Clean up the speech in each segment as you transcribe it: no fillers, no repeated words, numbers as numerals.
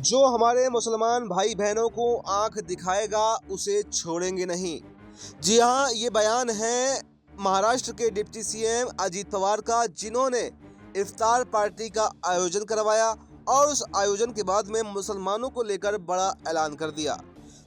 जो हमारे मुसलमान भाई बहनों को आंख दिखाएगा उसे छोड़ेंगे नहीं। जी हाँ, ये बयान है महाराष्ट्र के डिप्टी सीएम अजीत पवार का, जिन्होंने इफ्तार पार्टी का आयोजन करवाया और उस आयोजन के बाद में मुसलमानों को लेकर बड़ा ऐलान कर दिया।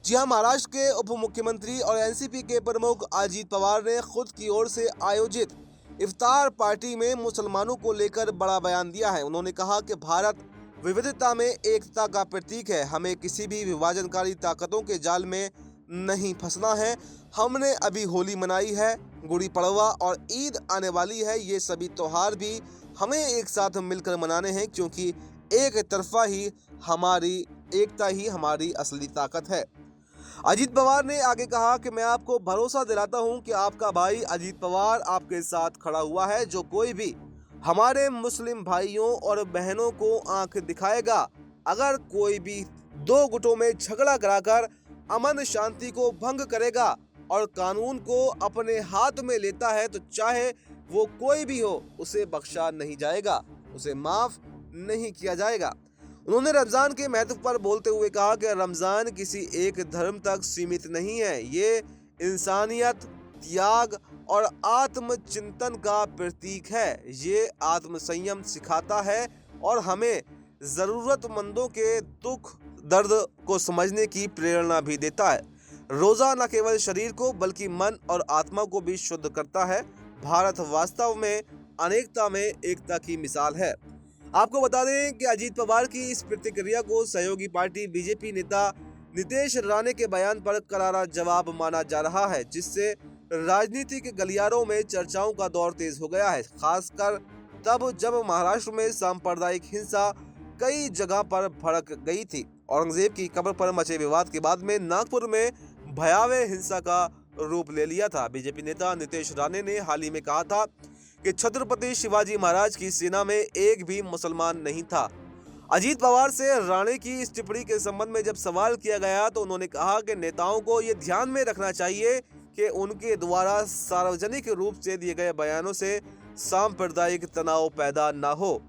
जी हाँ, महाराष्ट्र के उप मुख्यमंत्री और एनसीपी के प्रमुख अजीत पवार ने खुद की ओर से आयोजित इफ्तार पार्टी में मुसलमानों को लेकर बड़ा बयान दिया है। उन्होंने कहा कि भारत विविधता में एकता का प्रतीक है, हमें किसी भी विभाजनकारी ताकतों के जाल में नहीं फंसना है। हमने अभी होली मनाई है, गुड़ी पड़वा और ईद आने वाली है। ये सभी त्योहार भी हमें एक साथ मिलकर मनाने हैं, क्योंकि एक तरफा ही हमारी एकता ही हमारी असली ताकत है। अजीत पवार ने आगे कहा कि मैं आपको भरोसा दिलाता हूं कि आपका भाई अजीत पवार आपके साथ खड़ा हुआ है। जो कोई भी हमारे मुस्लिम भाइयों और बहनों को आंख दिखाएगा, अगर कोई भी दो गुटों में झगड़ा कराकर अमन शांति को भंग करेगा और कानून को अपने हाथ में लेता है, तो चाहे वो कोई भी हो, उसे बख्शा नहीं जाएगा, उसे माफ नहीं किया जाएगा। उन्होंने रमजान के महत्व पर बोलते हुए कहा कि रमजान किसी एक धर्म तक सीमित नहीं है, ये इंसानियत, त्याग और आत्मचिंतन का प्रतीक है। ये आत्मसंयम सिखाता है और हमें जरूरतमंदों के दुख दर्द को समझने की प्रेरणा भी देता है। रोजा न केवल शरीर को बल्कि मन और आत्मा को भी शुद्ध करता है। भारत वास्तव में अनेकता में एकता की मिसाल है। आपको बता दें कि अजीत पवार की इस प्रतिक्रिया को सहयोगी पार्टी बीजेपी नेता नीतीश राणे के बयान पर करारा जवाब माना जा रहा है, जिससे राजनीतिक गलियारों में चर्चाओं का दौर तेज हो गया है। खासकर तब जब महाराष्ट्र में सांप्रदायिक हिंसा कई जगह पर भड़क गई थी। औरंगजेब की कब्र पर मचे विवाद के बाद में नागपुर में भयावह हिंसा का रूप ले लिया था। बीजेपी नेता नीतीश राणे ने हाल ही में कहा था कि छत्रपति शिवाजी महाराज की सेना में एक भी मुसलमान नहीं था। अजीत पवार से राणे की इस टिप्पणी के संबंध में जब सवाल किया गया, तो उन्होंने कहा कि नेताओं को ये ध्यान में रखना चाहिए कि उनके द्वारा सार्वजनिक रूप से दिए गए बयानों से सांप्रदायिक तनाव पैदा न हो।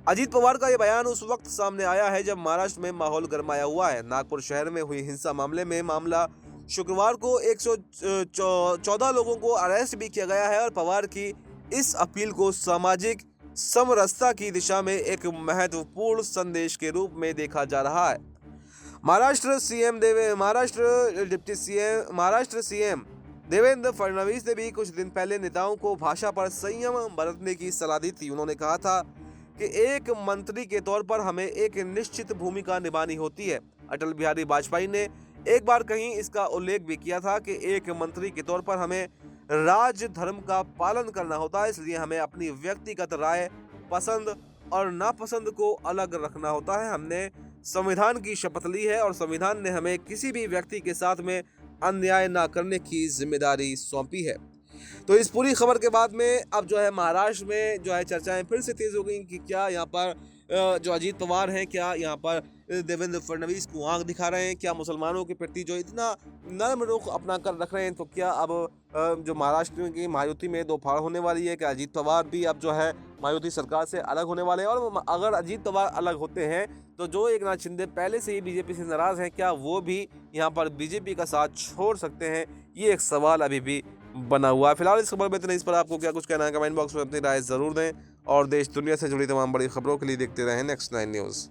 अजीत पवार का यह बयान उस वक्त सामने आया है जब महाराष्ट्र में माहौल गरमाया हुआ है। नागपुर शहर में हुई हिंसा मामला शुक्रवार को 114 लोगों को अरेस्ट भी किया गया है और पवार की इस अपील को सामाजिक समरसता की दिशा में एक महत्वपूर्ण संदेश के रूप में देखा जा रहा है। महाराष्ट्र सीएम देवेंद्र फडणवीस ने भी कुछ दिन पहले नेताओं को भाषा पर संयम बरतने की सलाह दी थी। उन्होंने कहा था कि एक मंत्री के तौर पर हमें एक निश्चित भूमिका निभानी होती है। अटल बिहारी वाजपेयी ने एक बार कहीं इसका उल्लेख भी किया था कि एक मंत्री के तौर पर हमें राज धर्म का पालन करना होता है, इसलिए हमें अपनी व्यक्तिगत राय, पसंद और नापसंद को अलग रखना होता है। हमने संविधान की शपथ ली है और संविधान ने हमें किसी भी व्यक्ति के साथ में अन्याय ना करने की जिम्मेदारी सौंपी है। तो इस पूरी खबर के बाद में अब जो है महाराष्ट्र में जो है चर्चाएं फिर से तेज हो गई कि क्या यहाँ पर जो अजीत पवार हैं, क्या यहाँ पर देवेंद्र फडणवीस को आंख दिखा रहे हैं, क्या मुसलमानों के प्रति जो इतना नर्म रुख अपना कर रख रहे हैं, तो क्या अब जो महाराष्ट्र की महायुति में दो फाड़ होने वाली है कि अजीत पवार भी अब जो है महायुति सरकार से अलग होने वाले हैं। और अगर अजीत पवार अलग होते हैं तो जो एकनाथ शिंदे पहले से ही बीजेपी से नाराज हैं, क्या वो भी यहाँ पर बीजेपी का साथ छोड़ सकते हैं, ये एक सवाल अभी भी बना हुआ है। फिलहाल इस खबर में इतना। इस पर आपको क्या कुछ कहना है, कमेंट बॉक्स में अपनी राय जरूर दें और देश दुनिया से जुड़ी तमाम बड़ी खबरों के लिए देखते रहें नेक्स्ट 9 न्यूज़।